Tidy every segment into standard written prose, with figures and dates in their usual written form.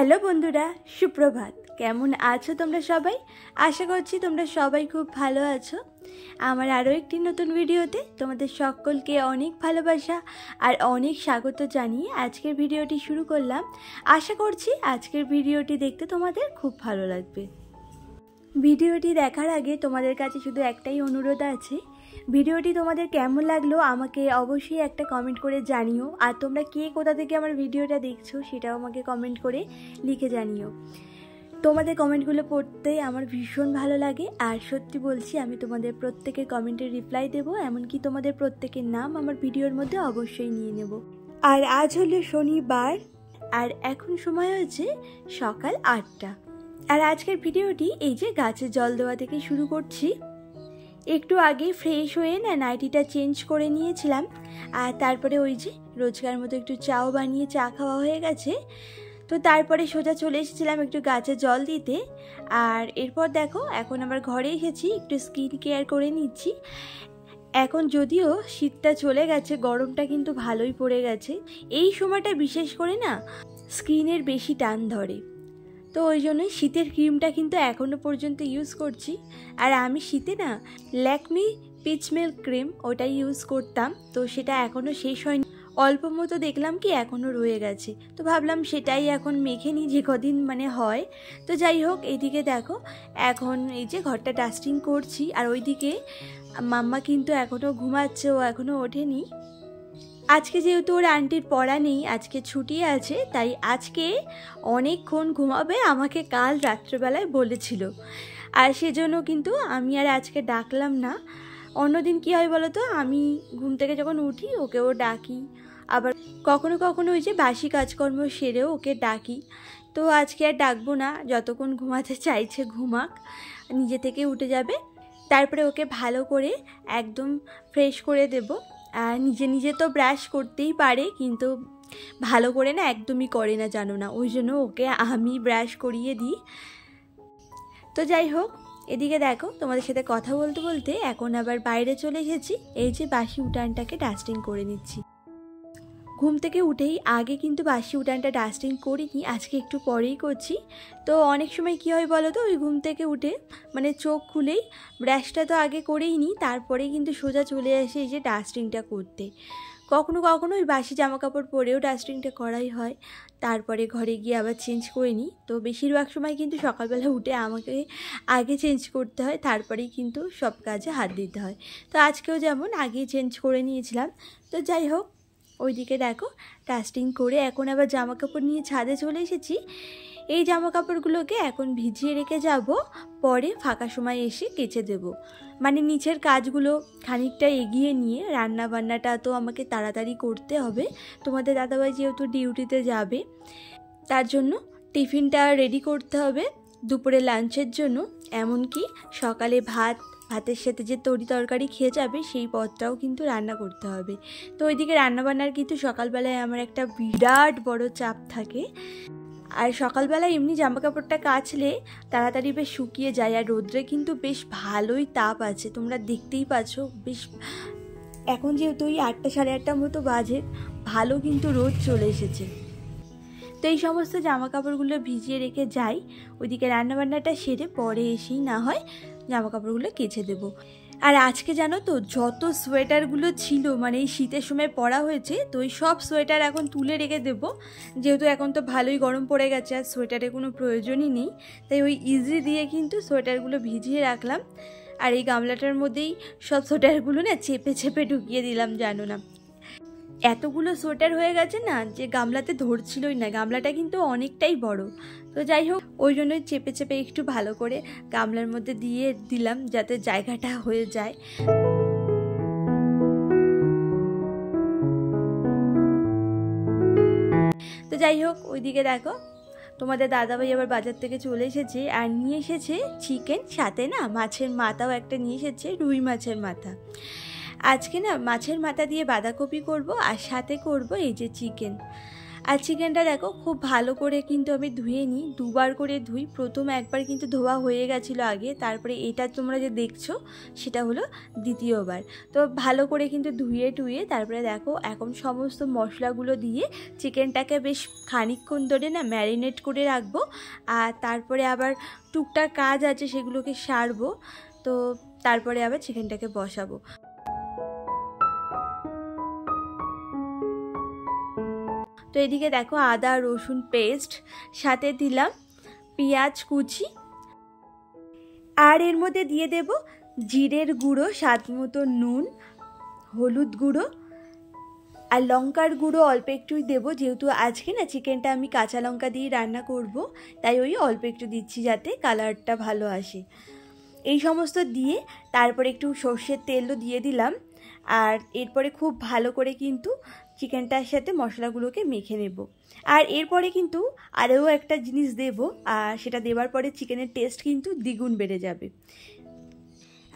Hello বন্ধুরা, সুপ্রভাত। কেমন আছো তোমরা সবাই? আশা করছি তোমরা সবাই খুব ভালো আছো। আমার আরও একটি নতুন ভিডিওতে তোমাদের সকলকে অনেক ভালোবাসা আর অনেক স্বাগত জানিয়ে আজকের ভিডিওটি শুরু করলাম। আশা করছি আজকের ভিডিওটি দেখতে তোমাদের খুব ভালো লাগবে। ভিডিওটি দেখার আগে তোমাদের কাছে শুধু একটাই অনুরোধ আছে, ভিডিওটি তোমাদের কেমন লাগলো আমাকে অবশ্যই একটা কমেন্ট করে জানিও। আর তোমরা কে কোথা থেকে আমার ভিডিওটা দেখছো সেটাও আমাকে কমেন্ট করে লিখে জানিও। তোমাদের কমেন্টগুলো পড়তে আমার ভীষণ ভালো লাগে। আর সত্যি বলছি, আমি তোমাদের প্রত্যেকের কমেন্টের রিপ্লাই দেবো, এমনকি তোমাদের প্রত্যেকের নাম আমার ভিডিওর মধ্যে অবশ্যই নিয়ে নেব। আর আজ হলো শনিবার, আর এখন সময় হচ্ছে সকাল 8টা। আর আজকের ভিডিওটি এই যে গাছে জল দেওয়া থেকে শুরু করছি। একটু আগে ফ্রেশ হয়ে নাইটিটা চেঞ্জ করে নিয়েছিলাম, আর তারপরে ওই যে রোজকার মতো একটু চাও বানিয়ে চা খাওয়া হয়ে গেছে। তো তারপরে সোজা চলে এসেছিলাম একটু গাছে জল দিতে। আর এরপর দেখো এখন আবার ঘরে এসেছি, একটু স্কিন কেয়ার করে নিচ্ছি। এখন যদিও শীতটা চলে গেছে, গরমটা কিন্তু ভালোই পড়ে গেছে। এই সময়টা বিশেষ করে না স্কিনের বেশি টান ধরে, তো ওই জন্যই শীতের ক্রিমটা কিন্তু এখনও পর্যন্ত ইউজ করছি। আর আমি শীতে না ল্যাকমি পিচ মিল্ক ক্রিম ওটাই ইউজ করতাম, তো সেটা এখনও শেষ হয়নি, অল্প মতো দেখলাম কি এখনও রয়ে গেছে, তো ভাবলাম সেটাই এখন মেখে নিই যে কদিন হয়। তো যাই হোক, এইদিকে দেখো এখন এই যে ঘরটা ডাস্টিং করছি। আর ওইদিকে মাম্মা কিন্তু এখনও ঘুমাচ্ছে, ও এখনও ওঠেনি। আজকে যেহেতু ওর আন্টির পড়া নেই, আজকে ছুটি আছে, তাই আজকে অনেকক্ষণ ঘুমাবে আমাকে কাল রাত্রেবেলায় বলেছিল। আর সেজন্য কিন্তু আমি আর আজকে ডাকলাম না। অন্যদিন কী হয় বলো তো, আমি ঘুম থেকে যখন উঠি ওকেও ডাকি, আবার কখনো কখনো ওই যে বাসি কাজকর্ম সেরেও ওকে ডাকি। তো আজকে আর ডাকবো না, যতক্ষণ ঘুমাতে চাইছে ঘুমাক, নিজে থেকে উঠে যাবে। তারপরে ওকে ভালো করে একদম ফ্রেশ করে দেবো। আর নিজে নিজে তো ব্রাশ করতেই পারে, কিন্তু ভালো করে না একদমই করে না, জানো না, ওই জন্য ওকে আমি ব্রাশ করিয়ে দিই। তো যাই হোক, এদিকে দেখো তোমাদের সাথে কথা বলতে বলতে এখন আবার বাইরে চলে এসেছি। এই যে বাসি উঠানটাকে ডাস্টিং করে নিচ্ছি। ঘুম থেকে উঠেই আগে কিন্তু বাসি উঠানটা ডাস্টিং করিনি, আজকে একটু পরেই করছি। তো অনেক সময় কী হয় বলো তো, ওই ঘুম থেকে উঠে চোখ খুলেই ব্রাশটা তো আগে করেই নিই, তারপরে কিন্তু সোজা চলে আসে এই যে ডাস্টিংটা করতে। কখনো কখনো ওই বাসি জামাকাপড় পরেও ডাস্টিংটা করাই হয়, তারপরে ঘরে গিয়ে আবার চেঞ্জ করে নিই। তো বেশিরভাগ সময় কিন্তু সকালবেলা উঠে আমাকে আগে চেঞ্জ করতে হয়, তারপরেই কিন্তু সব কাজে হাত দিতে হয়। তো আজকেও যেমন আগেই চেঞ্জ করে নিয়েছিলাম। তো যাই হোক, ওইদিকে দেখো ডাস্টিং করে এখন আবার জামাকাপড় নিয়ে ছাদে চলে এসেছি। এই জামাকাপড়গুলোকে এখন ভিজিয়ে রেখে যাব, পরে ফাঁকা সময় এসে কেচে দেব। নিচের কাজগুলো খানিকটা এগিয়ে নিয়ে রান্না বান্নাটা তো আমাকে তাড়াতাড়ি করতে হবে। তোমাদের দাদাভাই যেহেতু ডিউটিতে যাবে, তার জন্য টিফিনটা রেডি করতে হবে দুপুরে লাঞ্চের জন্য। এমনকি সকালে ভাতের সাথে যে তরকারি খেয়ে যাবে সেই পদটাও কিন্তু রান্না করতে হবে। তো ওইদিকে রান্নাবান্নার কিন্তু সকালবেলায় আমার একটা বিরাট বড় চাপ থাকে। আর সকালবেলায় এমনি জামাকাপড়টা কাচলে তাড়াতাড়ি বেশ শুকিয়ে যায়, আর রোদ্রে কিন্তু বেশ ভালোই তাপ আছে, তোমরা দেখতেই পাচ্ছ। বেশ এখন যেহেতু ওই 8টা সাড়ে 8টার মতো বাজে, ভালো কিন্তু রোদ চলে এসেছে। তো এই সমস্ত জামাকাপড়গুলো ভিজিয়ে রেখে যাই, ওইদিকে রান্নাবান্নাটা সেরে পরে এসেই না হয় জামাকাপড়গুলো কেচে দেবো। আর আজকে জানো তো, যত সোয়েটারগুলো ছিল এই শীতের সময় পরা হয়েছে, তো ওই সব সোয়েটার এখন তুলে রেখে দেবো। যেহেতু এখন তো ভালোই গরম পড়ে গেছে, আর সোয়েটারের কোনো প্রয়োজনই নেই, তাই ওই ইজি দিয়ে কিন্তু সোয়েটারগুলো ভিজিয়ে রাখলাম। আর এই গামলাটার মধ্যেই সব সোয়েটারগুলো চেপে চেপে ঢুকিয়ে দিলাম, জানো না এতগুলো সোয়েটার হয়ে গেছে না যে গামলাতে ধরছিলই না, গামলাটা কিন্তু অনেকটাই বড়। তো যাই হোক, ওই জন্যই চেপে চেপে একটু ভালো করে গামলার মধ্যে দিয়ে দিলাম, যাতে জায়গাটা হয়ে যায়। তো যাই হোক, ওইদিকে দেখো তোমাদের দাদাভাই আবার বাজার থেকে চলে এসেছে, আর নিয়ে এসেছে চিকেন, সাথে মাছের মাথাও একটা নিয়ে এসেছে, রুই মাছের মাথা। আজকে মাছের মাথা দিয়ে বাঁধাকপি করব, আর সাথে করব এই যে চিকেন। আর চিকেনটা দেখো খুব ভালো করে কিন্তু আমি ধুয়ে নিই, দুবার করে ধুই। প্রথম একবার কিন্তু ধোয়া হয়ে গেছিলো আগে, তারপরে এটা তোমরা যে দেখছো সেটা হলো দ্বিতীয়বার। তো ভালো করে কিন্তু ধুয়ে টুয়ে তারপরে দেখো এখন সমস্ত মশলাগুলো দিয়ে চিকেনটাকে বেশ খানিকক্ষণ ধরে না ম্যারিনেট করে রাখবো। আর তারপরে আবার টুকটাক কাজ আছে সেগুলোকে সারবো, তো তারপরে আবার চিকেনটাকে বসাবো। তো এদিকে দেখো আদা রসুন পেস্ট, সাথে দিলাম পেঁয়াজ কুচি, আর এর মধ্যে দিয়ে দেব জিরের গুঁড়ো, স্বাদ মতো নুন, হলুদ গুঁড়ো আর লঙ্কার গুঁড়ো অল্প একটুই দেবো, যেহেতু আজকে না চিকেনটা আমি কাঁচা লঙ্কা দিয়ে রান্না করব, তাই ওই অল্প একটু দিচ্ছি যাতে কালারটা ভালো আসে। এই সমস্ত দিয়ে তারপরে একটু সর্ষের তেলও দিয়ে দিলাম। আর এরপরে খুব ভালো করে কিন্তু চিকেনটার সাথে মশলাগুলোকে মেখে নেব। আর এরপরে কিন্তু আরও একটা জিনিস দেব, আর সেটা দেওয়ার পরে চিকেনের টেস্ট কিন্তু দ্বিগুণ বেড়ে যাবে।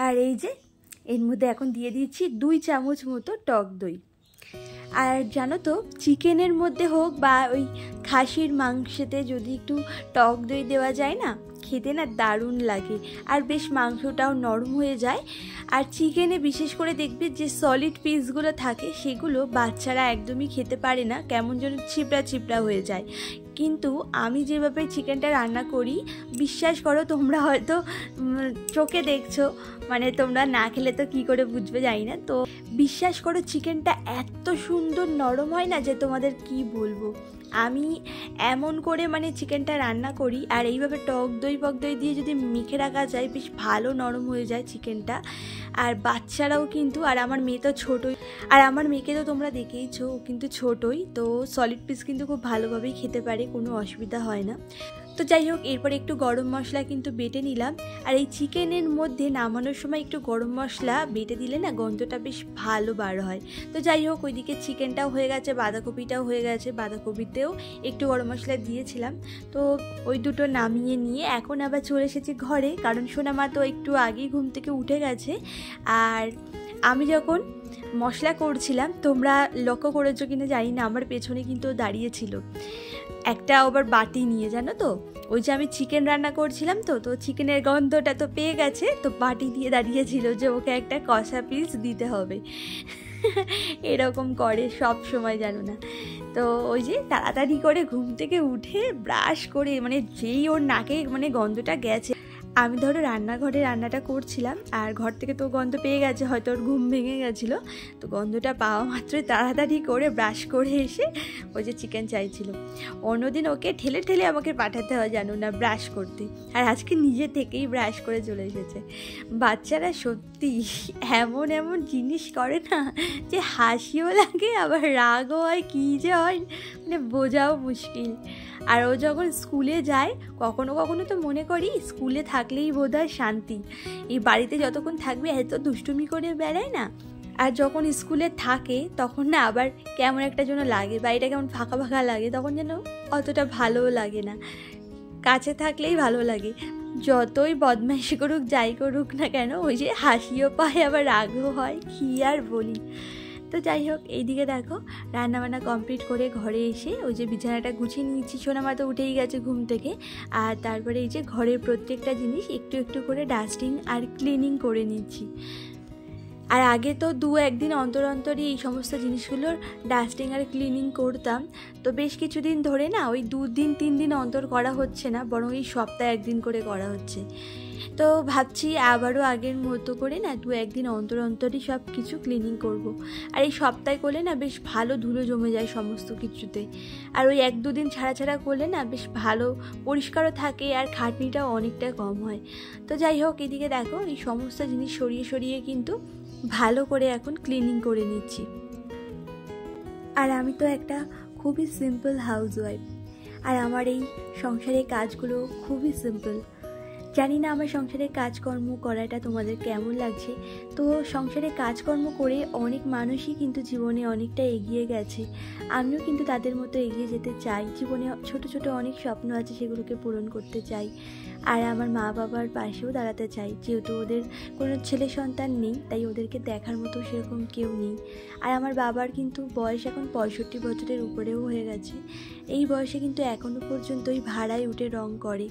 আর এই যে এর মধ্যে এখন দিয়ে দিচ্ছি 2 চামচ মতো টক দই। আর জানো তো চিকেনের মধ্যে হোক বা ওই খাসির মাংসেতে যদি একটু টক দই দেওয়া যায় না, খেতে না দারুণ লাগে, আর বেশ মাংসটাও নরম হয়ে যায়। আর চিকেনে বিশেষ করে দেখবে যে সলিড পিসগুলো থাকে সেগুলো বাচ্চারা একদমই খেতে পারে না, কেমন যেন চিপড়া চিপড়া হয়ে যায়। কিন্তু আমি যেভাবে চিকেনটা রান্না করি, বিশ্বাস করো তোমরা হয়তো চোখে দেখছো, মানে তোমরা না খেলে তো কী করে বুঝবে জানি না, তো বিশ্বাস করো চিকেনটা এত সুন্দর নরম হয় না যে তোমাদের কি বলবো। আমি এমন করে মানে চিকেনটা রান্না করি, আর এইভাবে টক দই দিয়ে যদি মেখে রাখা যায় বেশ ভালো নরম হয়ে যায় চিকেনটা। আর বাচ্চারাও কিন্তু, আর আমার মেয়ে তো ছোটোই, আর আমার মেয়েকে তো তোমরা দেখেইছো, কিন্তু ছোটোই, তো সলিড পিস কিন্তু খুব ভালোভাবেই খেতে পারে, কোনো অসুবিধা হয় না। তো যাই হোক এরপরে একটু গরম মশলা কিন্তু বেটে নিলাম। আর এই চিকেনের মধ্যে নামানোর সময় একটু গরম মশলা বেটে দিলে না গন্ধটা বেশ ভালো বার হয়। তো যাই হোক ওইদিকে চিকেনটাও হয়ে গেছে, বাঁধাকপিটাও হয়ে গেছে, বাঁধাকপিতেও একটু গরম মশলা দিয়েছিলাম। তো ওই দুটো নামিয়ে নিয়ে এখন আবার চলে এসেছি ঘরে, কারণ সোনামা তো একটু আগেই ঘুম থেকে উঠে গেছে। আর আমি যখন মশলা করছিলাম, তোমরা লক্ষ্য করেছো কিনা জানি না, আমার পেছনে কিন্তু দাঁড়িয়েছিল একটা আবার বাটি নিয়ে, জানো তো ওই যে আমি চিকেন রান্না করছিলাম, তো চিকেনের গন্ধটা তো পেয়ে গেছে, তো বাটি দিয়ে দাঁড়িয়েছিল যে ওকে একটা কষা পিস দিতে হবে। এরকম করে সব সময়, জানো না। তো ওই যে তাড়াতাড়ি করে ঘুম থেকে উঠে ব্রাশ করে, মানে যেই ওর নাকে মানে গন্ধটা গেছে, আমি ধরো রান্নাঘরে রান্নাটা করছিলাম আর ঘর থেকে তো গন্ধ পেয়ে গেছে, হয়তো ওর ঘুম ভেঙে গেছিলো, তো গন্ধটা পাওয়া মাত্রই তাড়াতাড়ি করে ব্রাশ করে এসে ওই যে চিকেন চাইছিল। অন্যদিন ওকে ঠেলে ঠেলে আমাকে পাঠাতে হয় জানো না ব্রাশ করতে, আর আজকে নিজে থেকেই ব্রাশ করে চলে এসেছে। বাচ্চারা সত্যি এমন এমন জিনিস করে না যে হাসিও লাগে আবার রাগও হয়, কী যে হয় মানে বোঝাও মুশকিল। আর ও যখন স্কুলে যায় কখনো কখনো তো মনে করি স্কুলে থাকলেই বোধহয় শান্তি, এই বাড়িতে যতক্ষণ থাকবে এত দুষ্টুমি করে বেড়ায় না। আর যখন স্কুলে থাকে তখন না আবার কেমন একটা যেন লাগে, বাড়িটা কেমন ফাঁকা ফাঁকা লাগে, তখন যেন অতটা ভালোও লাগে না। কাছে থাকলেই ভালো লাগে, যতই বদমাইশি করুক যাই করুক না কেন, ওই যে হাসিও পায় আবার রাগও হয়, কী আর বলি। তো যাই হোক এইদিকে দেখো রান্নাবান্না কমপ্লিট করে ঘরে এসে ওই যে বিছানাটা গুছিয়ে নিয়েছি, সোনামা তো উঠেই গেছে ঘুম থেকে। আর তারপরে এই যে ঘরের প্রত্যেকটা জিনিস একটু একটু করে ডাস্টিং আর ক্লিনিং করে নিচ্ছি। আর আগে তো 2-1 দিন অন্তর অন্তরই এই সমস্ত জিনিসগুলোর ডাস্টিং আর ক্লিনিং করতাম, তো বেশ কিছুদিন ধরে না ওই 2 দিন 3 দিন অন্তর করা হচ্ছে না, বরং এই সপ্তাহে 1 দিন করে করা হচ্ছে। তো ভাবছি আবারও আগের মতো করে না 2-1 দিন অন্তর অন্তরই সব কিছু ক্লিনিং করব। আর এই সপ্তাহে করলে না বেশ ভালো ধুলো জমে যায় সমস্ত কিছুতে, আর ওই 1-2 দিন ছাড়া ছাড়া করলে না বেশ ভালো পরিষ্কারও থাকে আর খাটনিটাও অনেকটা কম হয়। তো যাই হোক এদিকে দেখো এই সমস্ত জিনিস সরিয়ে সরিয়ে কিন্তু ভালো করে এখন ক্লিনিং করে নিচ্ছি। আর আমি তো একটা খুবই সিম্পল হাউসওয়াইফ, আর আমার এই সংসারের কাজগুলো খুবই সিম্পল। জানি না আমার সংসারে কাজকর্ম করাটা তোমাদের কেমন লাগছে। তো সংসারে কাজকর্ম করে অনেক মানুষই কিন্তু জীবনে অনেকটা এগিয়ে গেছে। আমিও কিন্তু তাদের মতো এগিয়ে যেতে চাই। জীবনে ছোট ছোট অনেক স্বপ্ন আছে, সেগুলোকে পূরণ করতে চাই। আর আমার মা বাবার পাশেও দাঁড়াতে চাই, যেহেতু ওদের কোনো ছেলে সন্তান নেই, তাই ওদেরকে দেখার মতো সেরকম কেউ নেই। আর আমার বাবার কিন্তু বয়স এখন 65 বছরের উপরেও হয়ে গেছে। এই বয়সে কিন্তু এখনও পর্যন্ত ওই ভাড়ায় উঠে রং করে।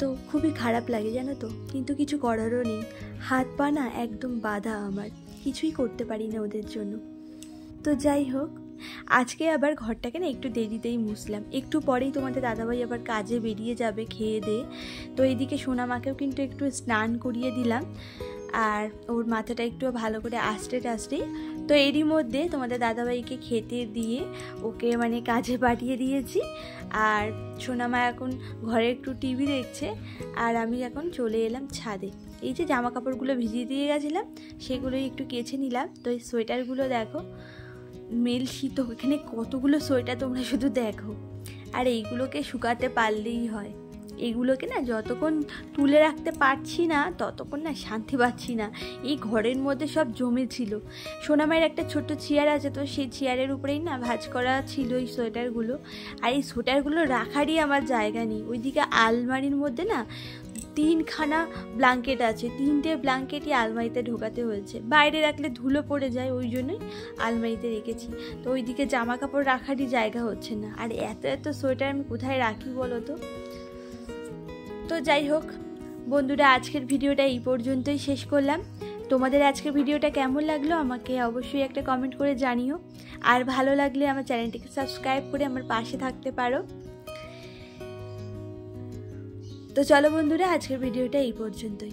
তো খুবই খারাপ লাগে জানো তো, কিন্তু কিছু করারও নেই। হাত পা না একদম বাঁধা, আমার কিছুই করতে পারি না ওদের জন্য। তো যাই হোক, আজকে আবার ঘরটাকে না একটু দেরিতেই মুছলাম। একটু পরেই তোমাদের দাদাভাই আবার কাজে বেরিয়ে যাবে খেয়ে দিয়ে। তো এইদিকে সোনামাকেও কিন্তু একটু স্নান করিয়ে দিলাম, আর ওর মাথাটা একটু ভালো করে আস্তে টাস্তে। তো এরই মধ্যে তোমাদের দাদাভাইকে খেতে দিয়ে ওকে মানে কাজে পাঠিয়ে দিয়েছি। আর সোনামা এখন ঘরে একটু টিভি দেখছে, আর আমি এখন চলে এলাম ছাদে। এই যে জামা কাপড়গুলো ভিজিয়ে দিয়ে গেছিলাম, সেগুলোই একটু কেচে নিলাম। তো এই সোয়েটারগুলো দেখো, মেল শীত, এখানে কতগুলো সোয়েটার তোমরা শুধু দেখো। আর এইগুলোকে শুকাতে পারলেই হয়। এগুলোকে না যতক্ষণ তুলে রাখতে পারছি না, ততক্ষণ না শান্তি পাচ্ছি না। এই ঘরের মধ্যে সব জমেছিল। সোনামায়ের একটা ছোট্ট চেয়ার আছে, তো সেই চেয়ারের উপরেই না ভাঁজ করা ছিল এই সোয়েটারগুলো। আর এই সোয়েটারগুলো রাখারই আমার জায়গা নেই। ওইদিকে আলমারির মধ্যে না 3খানা ব্ল্যাঙ্কেট আছে, 3টে ব্ল্যাঙ্কেটই আলমারিতে ঢোকাতে হয়েছে। বাইরে রাখলে ধুলো পড়ে যায়, ওই জন্যই আলমারিতে রেখেছি। তো ওইদিকে জামা কাপড় রাখারই জায়গা হচ্ছে না। আর এত এত সোয়েটার আমি কোথায় রাখি বলো তো। তো যাই হোক বন্ধুরা, আজকের ভিডিওটা এই পর্যন্তই শেষ করলাম। তোমাদের আজকের ভিডিওটা কেমন লাগলো আমাকে অবশ্যই একটা কমেন্ট করে জানিও। আর ভালো লাগলে আমার চ্যানেলটিকে সাবস্ক্রাইব করে আমার পাশে থাকতে পারো। তো চলো বন্ধুরা, আজকের ভিডিওটা এই পর্যন্তই।